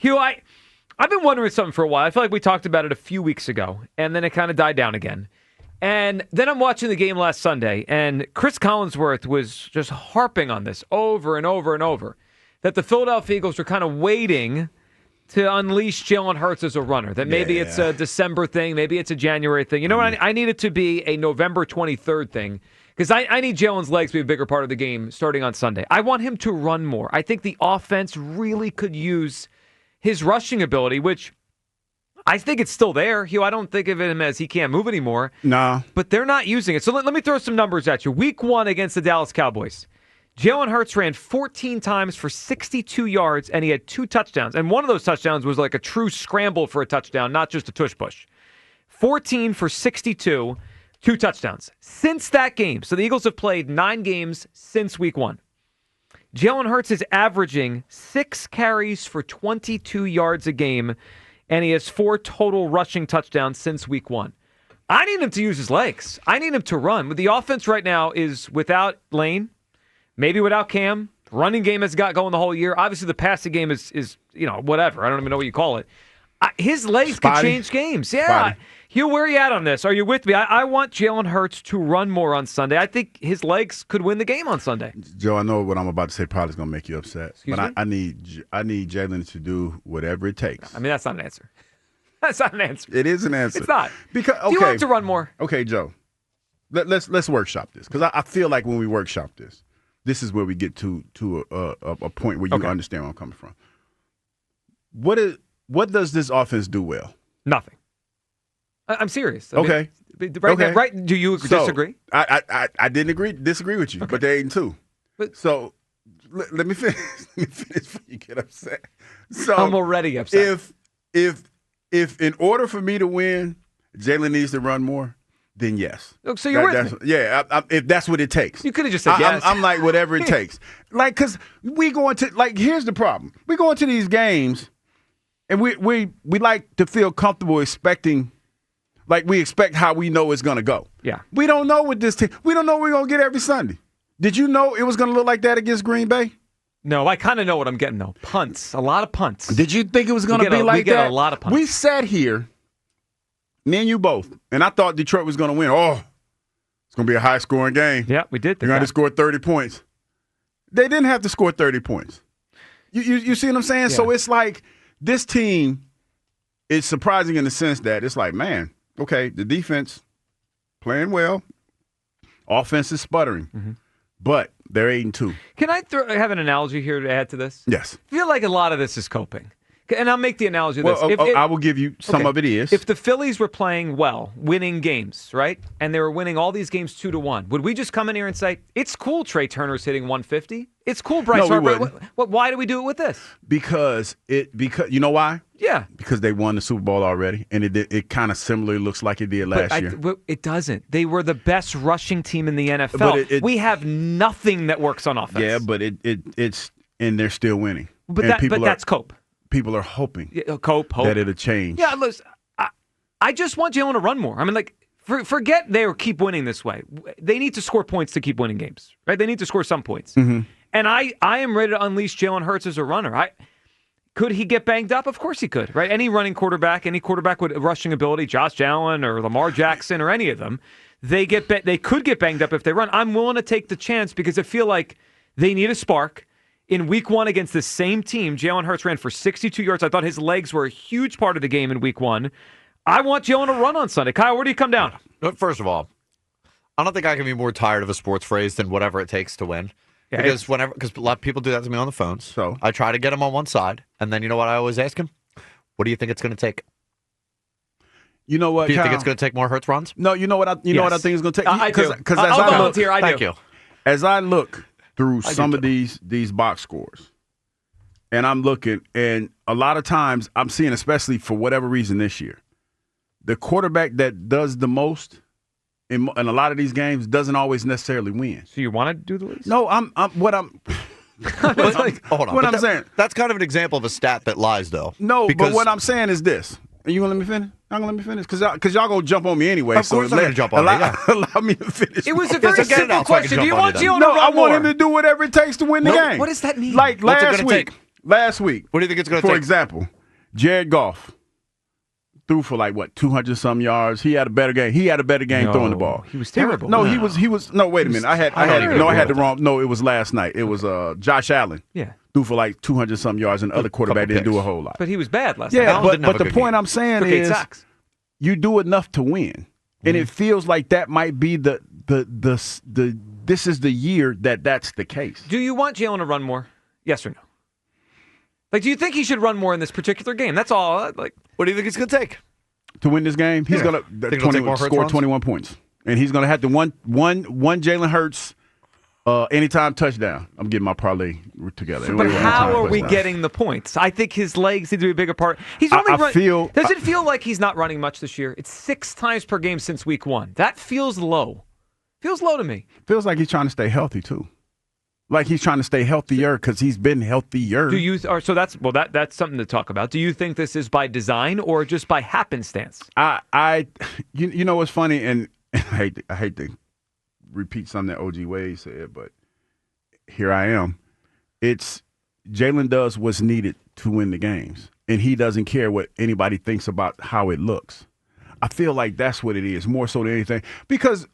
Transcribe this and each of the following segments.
Hugh, I've been wondering something for a while. I feel like we talked about it a few weeks ago, and then it kind of died down again. And then I'm watching the game last Sunday, and Chris Collinsworth was just harping on this over and over and over, that the Philadelphia Eagles were kind of waiting to unleash Jalen Hurts as a runner, that maybe it's a December thing, maybe it's a January thing. You know what? I need it to be a November 23rd thing, because I need Jalen's legs to be a bigger part of the game starting on Sunday. I want him to run more. I think the offense really could use his rushing ability, which I think it's still there. Hugh, I don't think of him as he can't move anymore. No. But they're not using it. So let me throw some numbers at you. Week 1 against the Dallas Cowboys, Jalen Hurts ran 14 times for 62 yards, and he had 2 touchdowns. And one of those touchdowns was like a true scramble for a touchdown, not just a tush push. 14 for 62, 2 touchdowns. Since that game, so the Eagles have played 9 games since week 1. Jalen Hurts is averaging 6 carries for 22 yards a game, and he has 4 total rushing touchdowns since week 1. I need him to use his legs. I need him to run. But the offense right now is without Lane, maybe without Cam. Running game has got going the whole year. Obviously, the passing game is whatever. I don't even know what you call it. His legs could change games. Yeah. Spotty. Hugh, where are you at on this? Are you with me? I want Jalen Hurts to run more on Sunday. I think his legs could win the game on Sunday. Joe, I know what I'm about to say probably is going to make you upset. Excuse me? I need Jalen to do whatever it takes. I mean, that's not an answer. That's not an answer. It is an answer. It's not. Because Do you want him to run more? Okay, Joe. Let's workshop this, because I feel like when we workshop this is where we get to a point where you understand where I'm coming from. What does this offense do well? Nothing. I'm serious. Okay. Right? Do you disagree? I didn't disagree with you, but they ain't 2. So let me finish. Let me finish before you get upset. So I'm already upset. If in order for me to win, Jalen needs to run more, then yes. So you're with me? Yeah, if that's what it takes. You could have just said yes. I'm like, whatever it takes. Like, because we go into, like, here's the problem. We go into these games, and we like to feel comfortable expecting, like we expect how we know it's going to go. Yeah. We don't know what this team, we don't know what we're going to get every Sunday. Did you know it was going to look like that against Green Bay? No, I kind of know what I'm getting, though. Punts. A lot of punts. Did you think it was going to be like that? We get a lot of punts. We sat here, me and you both, and I thought Detroit was going to win. Oh, it's going to be a high-scoring game. Yeah, we did. They're going to score 30 points. They didn't have to score 30 points. You see what I'm saying? Yeah. So it's like this team is surprising in the sense that it's like, man, okay, the defense playing well, offense is sputtering. Mm-hmm. But they're 8-2. Can I have an analogy here to add to this? Yes. I feel like a lot of this is coping. And I'll make the analogy of this. I will give you some of it is. If the Phillies were playing well, winning games, right, and they were winning all these games 2-1, would we just come in here and say, it's cool Trey Turner's hitting 150? It's cool Bryce Harper. Why do we do it with this? Because you know why? Yeah. Because they won the Super Bowl already, and it kind of similarly looks like it did last year. It doesn't. They were the best rushing team in the NFL. We have nothing that works on offense. Yeah, but it's and they're still winning. But that's cope. People are hoping hope that it'll change. Yeah, listen, I just want Jalen to run more. I mean, like, forget they keep winning this way. They need to score points to keep winning games, right? They need to score some points. Mm-hmm. And I am ready to unleash Jalen Hurts as a runner. Could he get banged up? Of course he could, right? Any quarterback with rushing ability, Josh Allen or Lamar Jackson or any of them, they could get banged up if they run. I'm willing to take the chance because I feel like they need a spark. In week 1 against the same team, Jalen Hurts ran for 62 yards. I thought his legs were a huge part of the game in week 1. I want Jalen to run on Sunday. Kyle, where do you come down? First of all, I don't think I can be more tired of a sports phrase than whatever it takes to win. Yeah, because a lot of people do that to me on the phones. So I try to get them on one side, and then you know what I always ask him? What do you think it's going to take? You know what? Do you think it's going to take more Hurts runs? No. You know what? Know what I think it's going to take. I do. Because I'll volunteer. I do. Thank you. As I look through some of these box scores, and I'm looking, and a lot of times I'm seeing, especially for whatever reason this year, the quarterback that does the most in a lot of these games doesn't always necessarily win. So you want to do the least? No, hold on. What I'm saying. That's kind of an example of a stat that lies, though. No, but what I'm saying is this. Are you going to let me finish? Not going to let me finish? Because y'all going to jump on me anyway. Of course I'm going to jump on you. Allow me to finish. It was a very simple question. Do you want Jalen to run No, I want more? him to do whatever it takes to win the game. What does that mean? Like last week. Last week. What do you think it's going to take? For example, Jared Goff threw for 200-some yards. He had a better game. Throwing the ball. He was terrible. He was. No, wait a minute. I had the wrong. No, it was last night. It was Josh Allen. Yeah. Threw for 200-some yards, and the other quarterback didn't do a whole lot. But he was bad last night. Yeah, but the point I'm saying is you do enough to win. And it feels like that might be the this is the year that's the case. Do you want Jalen to run more? Yes or no? Do you think he should run more in this particular game? That's all. What do you think it's going to take to win this game? He's going to score 21 points, and he's going to have to one Jalen Hurts anytime touchdown. I'm getting my parlay together. But how are we getting the points? I think his legs need to be a bigger part. He's only does it feel like he's not running much this year? It's 6 times per game since week 1. That feels low. Feels low to me. Feels like he's trying to stay healthy too. Like he's trying to stay healthier because he's been healthier. So that's something to talk about. Do you think this is by design or just by happenstance? You know what's funny, and I hate to repeat something that OG Wade said, but here I am. It's Jalen does what's needed to win the games, and he doesn't care what anybody thinks about how it looks. I feel like that's what it is, more so than anything, because.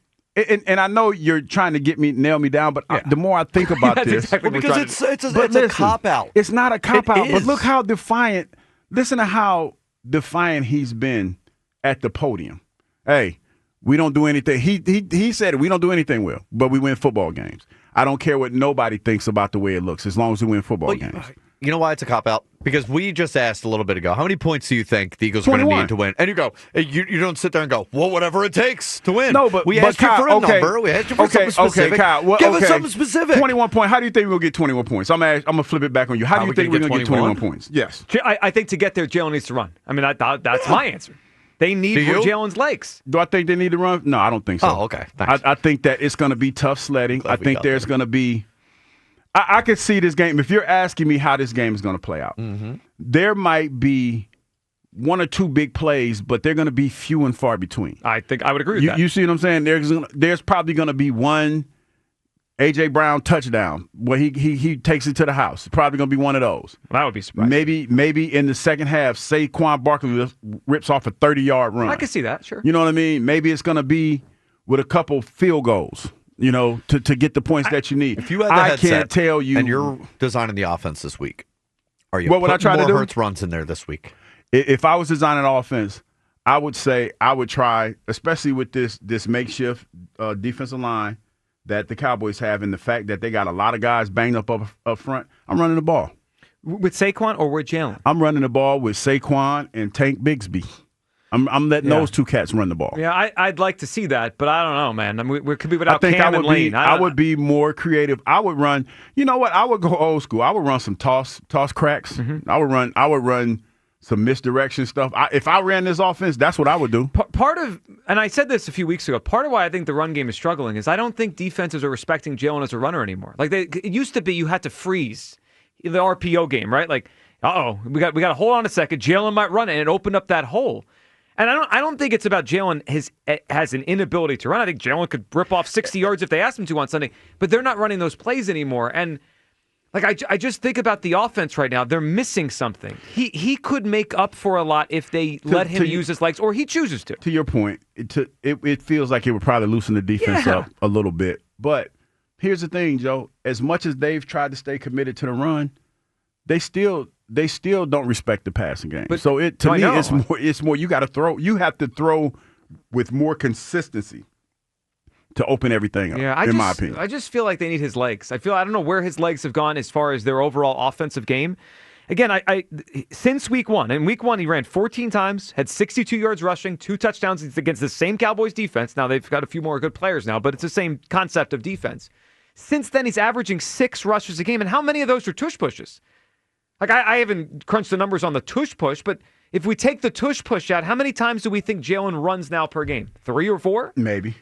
And I know you're trying to nail me down, but the more I think about this, exactly because it's a cop out. It's not a cop out, but look how defiant. Listen to how defiant he's been at the podium. Hey, we don't do anything. He said it. We don't do anything well, but we win football games. I don't care what nobody thinks about the way it looks, as long as we win football games. You know why it's a cop-out? Because we just asked a little bit ago, how many points do you think the Eagles are going to need to win? And you go, you don't sit there and go, well, whatever it takes to win. No, but we asked you for a number. We asked you for something specific. Okay, Kyle. Give us something specific. 21 points. How do you think we'll get 21 points? I'm going to flip it back on you. How do you think we're going to get 21 points? Yes. I think to get there, Jalen needs to run. I mean, that's my answer. They need Jalen's legs. Do I think they need to run? No, I don't think so. Oh, okay. Thanks. I think that it's going to be tough sledding. I think there's going to be – I could see this game. If you're asking me how this game is going to play out, there might be 1 or 2 big plays, but they're going to be few and far between. I think I would agree with that. You see what I'm saying? There's probably going to be one A.J. Brown touchdown where he takes it to the house. Probably going to be one of those. That would be surprising. Maybe in the second half, Saquon Barkley rips off a 30-yard run. I can see that, sure. You know what I mean? Maybe it's going to be with a couple field goals. To get the points that you need. If you had the headset, can't tell you. And you're designing the offense this week, are you what would I try to do? Hurts runs in there this week? If I was designing an offense, I would say I would try, especially with this makeshift defensive line that the Cowboys have, and the fact that they got a lot of guys banged up front. I'm running the ball with Saquon or with Jalen. I'm running the ball with Saquon and Tank Bigsby. I'm letting those 2 cats run the ball. Yeah, I'd like to see that, but I don't know, man. I mean, we could be without Cam and Lane. I would be more creative. I would run. You know what? I would go old school. I would run some toss cracks. Mm-hmm. I would run some misdirection stuff. If I ran this offense, that's what I would do. Part of, and I said this a few weeks ago, part of why I think the run game is struggling is I don't think defenses are respecting Jalen as a runner anymore. It used to be you had to freeze the RPO game, right? We got to hold on a second. Jalen might run it, and it opened up that hole. And I don't think it's about Jalen has an inability to run. I think Jalen could rip off 60 yards if they asked him to on Sunday, but they're not running those plays anymore. And I just think about the offense right now. They're missing something. He could make up for a lot if they let him use his legs, or he chooses to. To your point, it feels like it would probably loosen the defense up a little bit. But here's the thing, Joe. As much as they've tried to stay committed to the run, they still don't respect the passing game. But, so it's more you got to throw. You have to throw with more consistency to open everything up, in my opinion. I just feel like they need his legs. I don't know where his legs have gone as far as their overall offensive game. Again, since week 1, in week 1 he ran 14 times, had 62 yards rushing, 2 touchdowns against the same Cowboys defense. Now they've got a few more good players now, but it's the same concept of defense. Since then he's averaging 6 rushes a game, and how many of those are tush pushes? I haven't crunched the numbers on the tush push, but if we take the tush push out, how many times do we think Jalen runs now per game? 3 or 4? Maybe.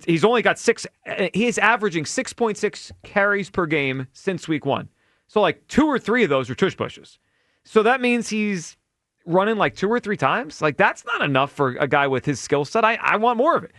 He's only got 6. He is averaging 6.6 carries per game since week 1. So 2 or 3 of those are tush pushes. So that means he's running 2 or 3 times. That's not enough for a guy with his skill set. I want more of it.